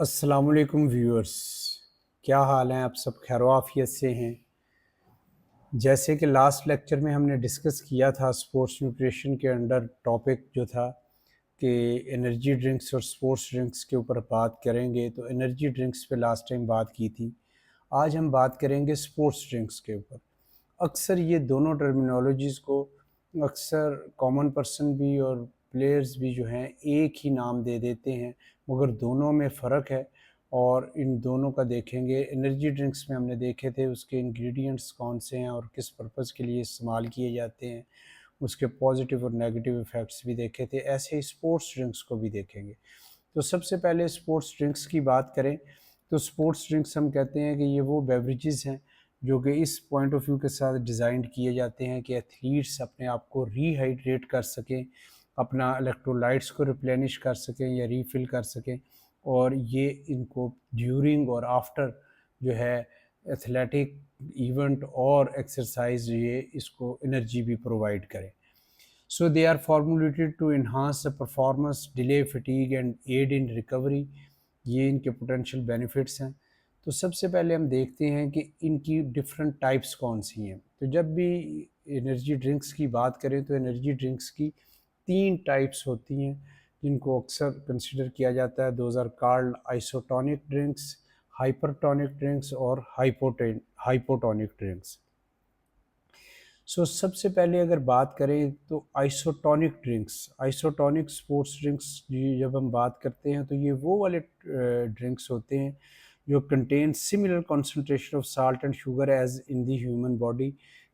अस्सलामुअलैकुम व्यूअर्स। क्या हाल हैं? आप सब खैर-ओ-आफ़ियत से हैं? जैसे कि लास्ट लेक्चर में हमने डिस्कस किया था, स्पोर्ट्स न्यूट्रिशन के अंडर टॉपिक जो था कि एनर्जी ड्रिंक्स और स्पोर्ट्स ड्रिंक्स के ऊपर बात करेंगे। तो एनर्जी ड्रिंक्स पे लास्ट टाइम बात की थी। आज हम बात करेंगे स्पोर्ट्स ड्रिंक्स के ऊपर। अक्सर ये दोनों टर्मिनोलॉजीज़ को अक्सर कॉमन पर्सन भी और प्लेयर्स भी जो हैं एक ही नाम दे देते हैं, मगर दोनों में फ़र्क है। और इन दोनों का देखेंगे। एनर्जी ड्रिंक्स में हमने देखे थे उसके इंग्रेडिएंट्स कौन से हैं और किस पर्पज़ के लिए इस्तेमाल किए जाते हैं, उसके पॉजिटिव और नेगेटिव इफ़ेक्ट्स भी देखे थे। ऐसे ही स्पोर्ट्स ड्रिंक्स को भी देखेंगे। तो सबसे पहले स्पोर्ट्स ड्रिंक्स की बात करें तो स्पोर्ट्स ड्रिंक्स हम कहते हैं कि ये वो बेवरेजेस हैं जो कि इस पॉइंट ऑफ व्यू के साथ डिज़ाइन किए जाते हैं कि एथलीट्स अपने आप को रीहाइड्रेट कर सकें, अपना इलेक्ट्रोलाइट्स को रिप्लेनिश कर सकें या रीफ़िल कर सकें, और ये इनको ड्यूरिंग और आफ्टर जो है एथलेटिक इवेंट और एक्सरसाइज ये इसको एनर्जी भी प्रोवाइड करें। So they are formulated to enhance the performance, delay fatigue and aid in recovery। ये इनके पोटेंशियल बेनिफिट्स हैं। तो सबसे पहले हम देखते हैं कि इनकी डिफरेंट टाइप्स कौन सी हैं। तो जब भी एनर्जी ड्रिंक्स की बात करें तो एनर्जी ड्रिंक्स की तीन टाइप्स होती हैं जिनको अक्सर कंसिडर किया जाता है। Those are called isotonic drinks, hypertonic drinks और हाइपोटोनिक ड्रिंक्स। सबसे पहले अगर बात करें तो आइसोटोनिक स्पोर्ट्स ड्रिंक्स जब हम बात करते हैं तो ये वो वाले ड्रिंक्स होते हैं जो contain similar concentration of salt and sugar as in the human body,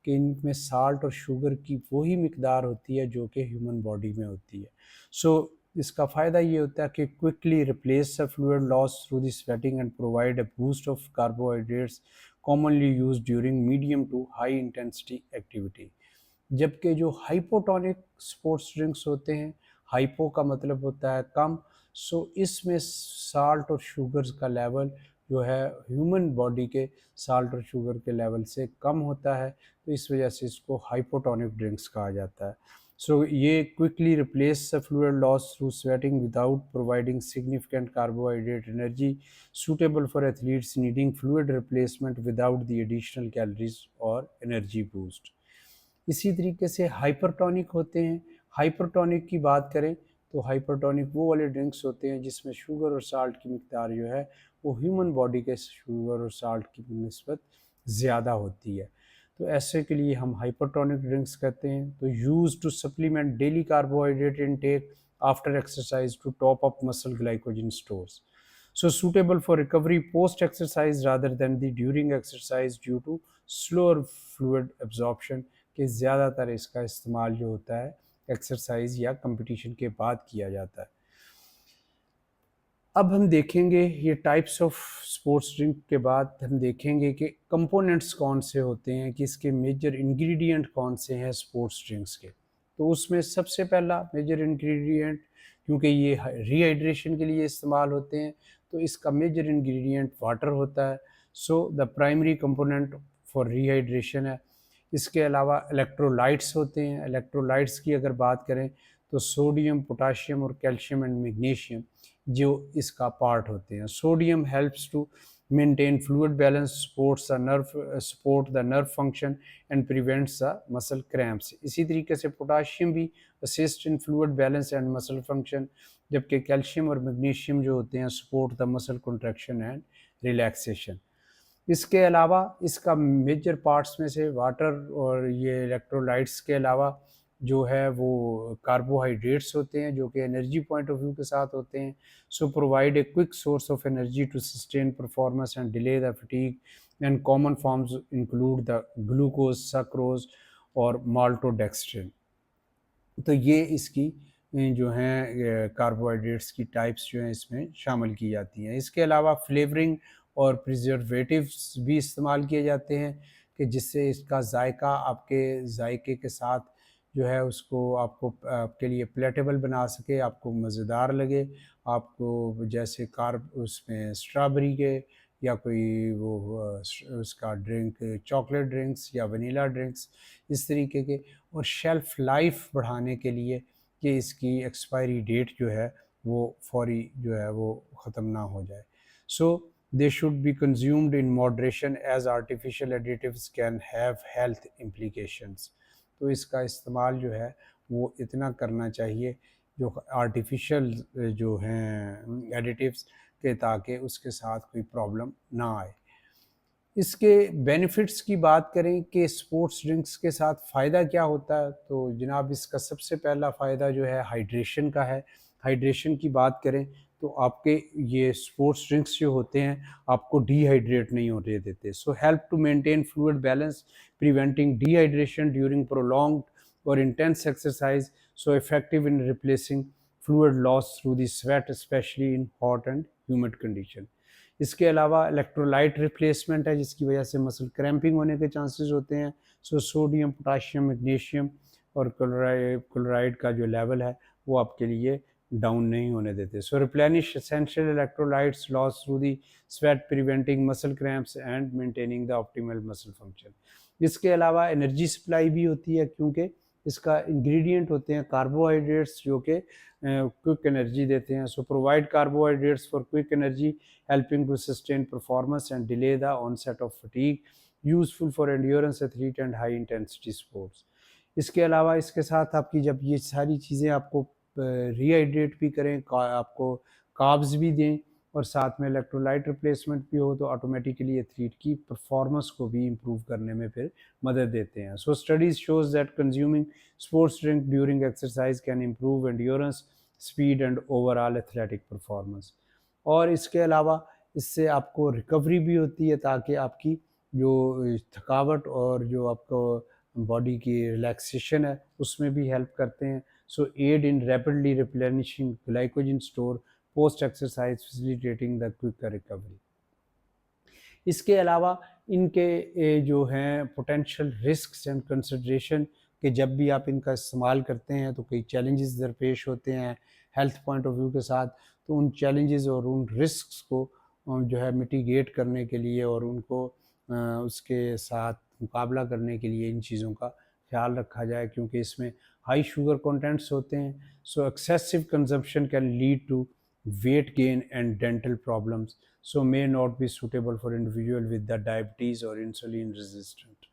कि इनमें साल्ट और शुगर की वही मिकदार होती है जो कि ह्यूमन बॉडी में होती है। सो इसका फ़ायदा ये होता है कि quickly replace the fluid loss through the sweating and provide a boost of carbohydrates commonly used during medium to high intensity activity। जबकि जो हाइपोटोनिक स्पोर्ट्स ड्रिंक्स होते हैं, हाइपो का मतलब होता है कम, इसमें साल्ट और शुगर्स का लेवल जो है ह्यूमन बॉडी के साल्ट और शुगर के लेवल से कम होता है, तो इस वजह से इसको हाइपोटोनिक ड्रिंक्स कहा जाता है। ये quickly replace the fluid loss through sweating without providing significant carbohydrate energy, suitable for athletes needing fluid replacement without the additional calories और energy boost। इसी तरीके से हाइपरटोनिक होते हैं। हाइपरटोनिक की बात करें तो हाइपरटोनिक वो वाले ड्रिंक्स होते हैं जिसमें शुगर और साल्ट की मिकदार जो है वो ह्यूमन बॉडी के शुगर और साल्ट की निस्बत ज़्यादा होती है। तो ऐसे के लिए हम हाइपरटोनिक ड्रिंक्स कहते हैं। तो use to supplement daily carbohydrate intake after exercise to top up muscle glycogen stores, suitable for recovery post exercise rather than the during exercise due to slower fluid absorption, कि ज़्यादातर इसका इस्तेमाल जो होता है एक्सरसाइज या कंपटीशन के बाद किया जाता है। अब हम देखेंगे ये टाइप्स ऑफ स्पोर्ट्स ड्रिंक के बाद हम देखेंगे कि कंपोनेंट्स कौन से होते हैं, कि इसके मेजर इंग्रेडिएंट कौन से हैं स्पोर्ट्स ड्रिंक्स के। तो उसमें सबसे पहला मेजर इंग्रेडिएंट, क्योंकि ये रीहाइड्रेशन के लिए इस्तेमाल होते हैं, तो इसका मेजर इंग्रेडिएंट वाटर होता है। The primary component for rehydration है। इसके अलावा इलेक्ट्रोलाइट्स होते हैं। इलेक्ट्रोलाइट्स की अगर बात करें तो सोडियम, पोटाशियम और कैल्शियम एंड मैग्नीशियम जो इसका पार्ट होते हैं। Sodium helps to maintain fluid balance, support the nerve function and prevents the muscle cramps. इसी तरीके से पोटाशियम भी assist in fluid balance and muscle function, जबकि कैल्शियम और मैग्नीशियम जो होते हैं support the muscle contraction and relaxation. इसके अलावा इसका मेजर पार्ट्स में से वाटर और ये इलेक्ट्रोलाइट्स के अलावा जो है वो कार्बोहाइड्रेट्स होते हैं जो कि एनर्जी पॉइंट ऑफ व्यू के साथ होते हैं। Provide a quick source of energy to sustain performance and delay the fatigue and common forms include the glucose, sucrose और माल्टोडेक्स्ट्रिन। तो ये इसकी जो हैं कार्बोहाइड्रेट्स की टाइप्स जो हैं इसमें शामिल की जाती हैं। इसके अलावा फ्लेवरिंग और प्रिजर्वेटिव्स भी इस्तेमाल किए जाते हैं कि जिससे इसका जायका आपके जायके के साथ जो है उसको आपके लिए प्लेटेबल बना सके, आपको मज़ेदार लगे। आपको जैसे कार्ब उसमें स्ट्रॉबेरी के या कोई वो उसका ड्रिंक, चॉकलेट ड्रिंक्स या वनीला ड्रिंक्स इस तरीके के। और शेल्फ़ लाइफ बढ़ाने के लिए कि इसकी एक्सपायरी डेट जो है वो फौरी जो है वो ख़त्म ना हो जाए। So they should be consumed in moderation as artificial additives can have health implications. तो इसका इस्तेमाल जो है वो इतना करना चाहिए जो आर्टिफिशियल जो हैं एडिटिव्स के, ताकि उसके साथ कोई प्रॉब्लम ना आए। इसके बेनिफिट्स की बात करें कि स्पोर्ट्स ड्रिंक्स के साथ फ़ायदा क्या होता है, तो जनाब इसका सबसे पहला फ़ायदा जो है हाइड्रेशन का है। हाइड्रेशन की बात करें तो आपके ये स्पोर्ट्स ड्रिंक्स जो होते हैं आपको डिहाइड्रेट नहीं होने देते। So help to maintain fluid balance, preventing dehydration during prolonged और intense exercise, so effective in replacing fluid loss through the sweat specially in hot and humid condition. इसके अलावा इलेक्ट्रोलाइट रिप्लेसमेंट है जिसकी वजह से मसल क्रैम्पिंग होने के chances होते हैं। सो सोडियम, पोटाशियम, मैग्नीशियम और क्लोराइड का जो लेवल है वो आपके लिए डाउन नहीं होने देते। So replenish essential electrolytes loss through the sweat, preventing muscle cramps and maintaining the optimal muscle function. इसके अलावा एनर्जी सप्लाई भी होती है क्योंकि इसका इंग्रेडिएंट होते हैं कार्बोहाइड्रेट्स जो कि क्विक एनर्जी देते हैं। So provide carbohydrates for quick energy helping to sustain performance and delay the onset of fatigue, useful for endurance athlete and high intensity sports। इसके अलावा इसके साथ आपकी जब ये सारी चीज़ें आपको रीहाइड्रेट भी करें, आपको कार्ब्स भी दें और साथ में इलेक्ट्रोलाइट रिप्लेसमेंट भी हो, तो ऑटोमेटिकली एथलीट की परफॉर्मेंस को भी इम्प्रूव करने में फिर मदद देते हैं। So studies shows that consuming sports drink during exercise can improve endurance, speed and overall athletic performance. और इसके अलावा इससे आपको रिकवरी भी होती है ताकि आपकी जो थकावट और जो आपको बॉडी की रिलैक्सेशन है उसमें भी हेल्प करते हैं। So aid in rapidly replenishing glycogen store post exercise, facilitating the quick recovery. इसके अलावा इनके जो हैं पोटेंशियल रिस्क्स एंड कंसिडरेशन कि जब भी आप इनका इस्तेमाल करते हैं तो कई चैलेंजेस दरपेश होते हैं हेल्थ पॉइंट ऑफ व्यू के साथ। तो उन चैलेंजेस और उन रिस्क्स को जो है मिटिगेट करने के लिए और उनको उसके साथ मुकाबला करने के लिए इन चीज़ों का ख्याल रखा जाए क्योंकि इसमें हाई शुगर कंटेंट्स होते हैं। So excessive consumption can lead to weight gain and dental problems, so may not be suitable for individual with the diabetes or insulin resistant।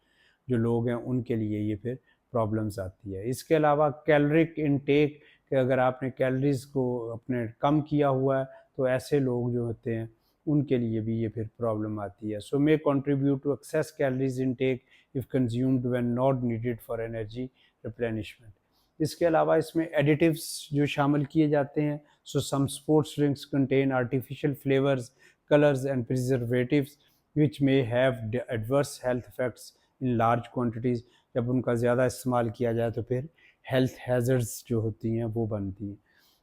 जो लोग हैं उनके लिए ये फिर प्रॉब्लम्स आती है। इसके अलावा कैलोरिक इनटेक कि अगर आपने कैलोरीज को अपने कम किया हुआ है तो ऐसे लोग जो होते हैं उनके लिए भी ये फिर प्रॉब्लम आती है। So may contribute to excess calories intake if consumed when not needed for energy replenishment. इसके अलावा इसमें एडिटिव्स जो शामिल किए जाते हैं। So some sports drinks contain artificial flavours, colours and preservatives which may have adverse health effects in large quantities. जब उनका ज़्यादा इस्तेमाल किया जाए तो फिर हेल्थ हैज़र्ड्स जो होती हैं वो बनती हैं।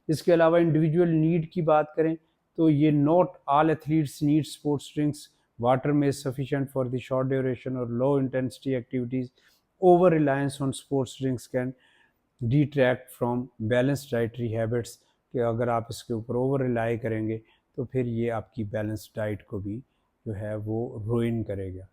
इसके अलावा इंडिविजुअल नीड की बात करें तो ये not all athletes need sports drinks, water में sufficient for the short duration और low intensity activities. Over reliance on sports drinks can distract from balanced dietary habits कि अगर आप इसके ऊपर ओवर रिलाई करेंगे तो फिर ये आपकी बैलेंस डाइट को भी जो है वो रुइन करेगा।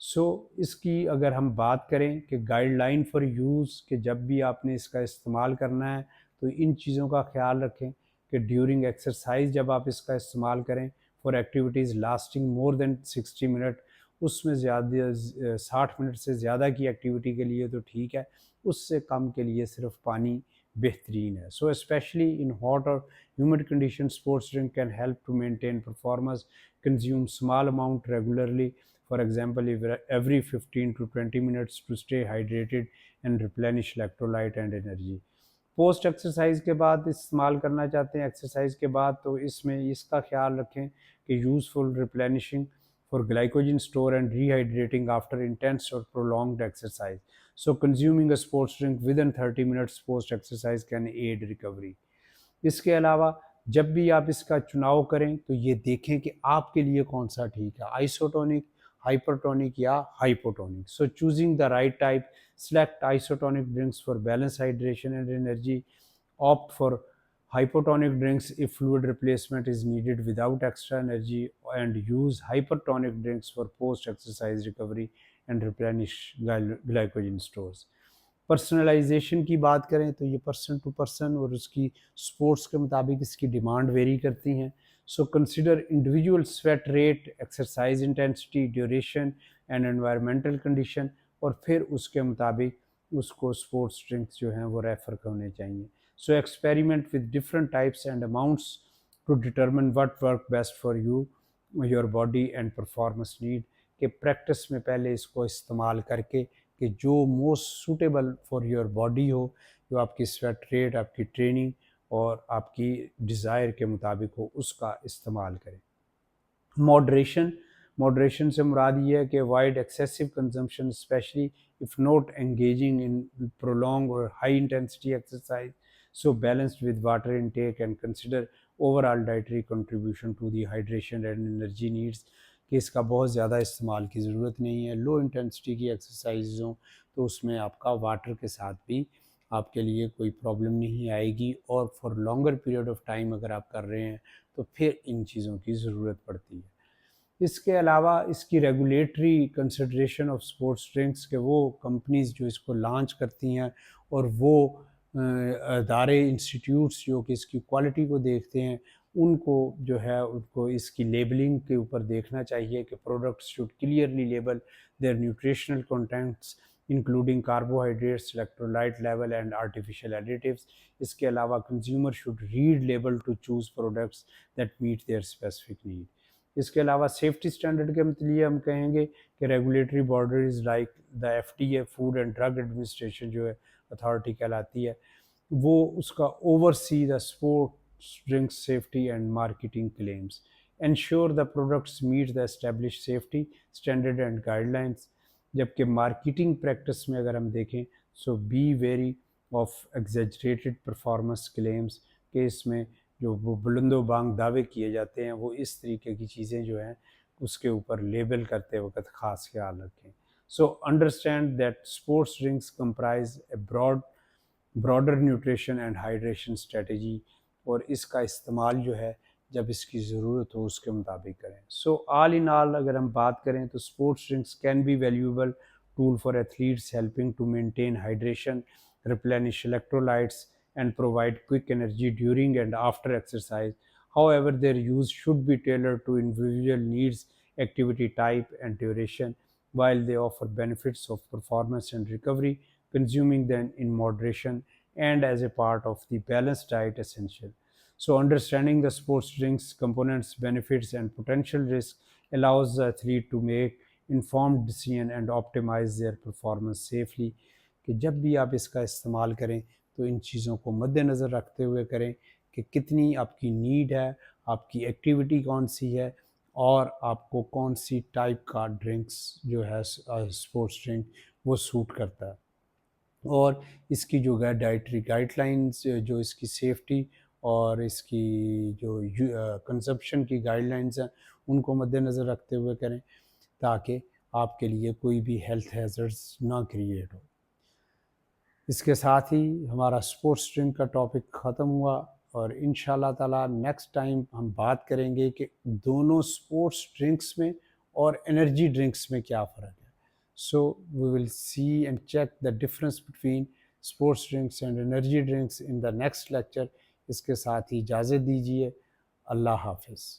सो इसकी अगर हम बात करें कि गाइडलाइन फॉर यूज़ कि जब भी आपने इसका इस्तेमाल करना है तो इन चीज़ों का ख्याल रखें कि ड्यूरिंग एक्सरसाइज जब आप इसका इस्तेमाल करें for activities lasting more than 60 minute, उसमें ज़्यादा 60 मिनट से ज़्यादा की एक्टिविटी के लिए तो ठीक है, उससे कम के लिए सिर्फ पानी बेहतरीन है। सो स्पेशली इन हॉट और humid condition sports drink can help to maintain performance, consume small amount regularly, for example every 15 to 20 minutes to stay hydrated and replenish electrolyte and energy। Post exercise के बाद इस्तेमाल करना चाहते हैं exercise के बाद तो इसमें इसका ख्याल रखें कि useful replenishing for glycogen store and rehydrating after intense और prolonged exercise. So consuming a sports drink within 30 minutes post exercise can aid recovery. इसके अलावा जब भी आप इसका चुनाव करें तो ये देखें कि आपके लिए कौन सा ठीक है, आइसोटोनिक, हाइपरटोनिक या hypotonic. So choosing the right type, select isotonic drinks for balanced hydration and energy, opt for hypotonic drinks if fluid replacement is needed without extra energy, and use hypertonic drinks for post exercise recovery and replenish glycogen stores। Personalization की बात करें तो ये person to person और उसकी sports के मुताबिक इसकी डिमांड वेरी करती हैं। So consider individual sweat rate, exercise intensity, duration and environmental condition, और फिर उसके मुताबिक उसको स्पोर्ट्स ड्रिंक्स जो हैं वो रेफ़र करने चाहिए. So experiment with different types and amounts to determine what work best for you, your body and performance need, कि प्रैक्टिस में पहले इसको इस्तेमाल करके कि जो most suitable for your body हो, जो आपकी स्वेट रेट, आपकी ट्रेनिंग और आपकी डिज़ायर के मुताबिक हो, उसका इस्तेमाल करें. मॉडरेशन, मॉडरेशन से मुराद ये है कि avoid excessive consumption, specially if not engaging in prolong और high intensity exercise. So balanced with water intake and consider overall dietary contribution to the hydration and energy needs, कि इसका बहुत ज़्यादा इस्तेमाल की ज़रूरत नहीं है. लो इंटेंसिटी की एक्सरसाइज हों तो उसमें आपका वाटर के साथ भी आपके लिए कोई प्रॉब्लम नहीं आएगी, और for longer period of time अगर आप कर रहे हैं तो फिर इन चीज़ों की ज़रूरत पड़ती है. इसके अलावा इसकी regulatory consideration of sports drinks, के वो कंपनीज़ जो इसको लॉन्च करती हैं और वो अदारे इंस्टीट्यूट्स जो कि इसकी क्वालिटी को देखते हैं, उनको जो है उनको इसकी लेबलिंग के ऊपर देखना चाहिए कि products should clearly label their nutritional contents including carbohydrates, electrolyte level and artificial additives. इसके अलावा consumer should read label to choose products that meet their specific need. इसके अलावा सेफ्टी स्टैंडर्ड के लिए हम कहेंगे कि regulatory bodies like the FDA, food and drug administration जो है अथॉरिटी कहलाती है, वो उसका oversee the sports drinks safety and marketing claims, ensure the products meet the establish safety standard and guidelines. जबकि मार्केटिंग प्रैक्टिस में अगर हम देखें, so be wary of exaggerated performance claims, के इसमें जो वो बुलंदो बांग दावे किए जाते हैं वो इस तरीके की चीज़ें जो हैं उसके ऊपर लेबल करते वक्त ख़ास ख्याल रखें. So understand that sports drinks comprise A broader nutrition and hydration strategy, और इसका इस्तेमाल जो है जब इसकी ज़रूरत हो उसके मुताबिक करें. सो ऑल इन ऑल अगर हम बात करें तो sports drinks can be valuable tool for athletes, helping to maintain hydration, replenish electrolytes and provide quick energy during and after exercise. However, their use should be tailored to individual needs, activity type, and duration. While they offer benefits of performance and recovery, consuming them in moderation and as a part of the balanced diet essential. So, understanding the sports drinks components, benefits, and potential risks allows the athlete to make informed decision and optimize their performance safely. कि जब भी आप इसका इस्तेमाल करें तो इन चीज़ों को मद्देनज़र रखते हुए करें कि कितनी आपकी नीड है, आपकी एक्टिविटी कौन सी है, और आपको कौन सी टाइप का ड्रिंक्स जो है स्पोर्ट्स ड्रिंक वो सूट करता है. और इसकी जो डाइटरी गाइडलाइंस, जो इसकी सेफ्टी और इसकी जो कंजप्शन की गाइडलाइंस हैं उनको मद्देनज़र रखते हुए करें, ताकि आपके लिए कोई भी हेल्थ हैज़र्ड्स ना क्रिएट हो. इसके साथ ही हमारा स्पोर्ट्स ड्रिंक का टॉपिक ख़त्म हुआ, और इंशाल्लाह ताला नेक्स्ट टाइम हम बात करेंगे कि दोनों स्पोर्ट्स ड्रिंक्स में और एनर्जी ड्रिंक्स में क्या फ़र्क है. So we will see and check the difference between sports drinks and energy drinks in the next lecture. इसके साथ ही इजाज़त दीजिए. अल्लाह हाफिज़.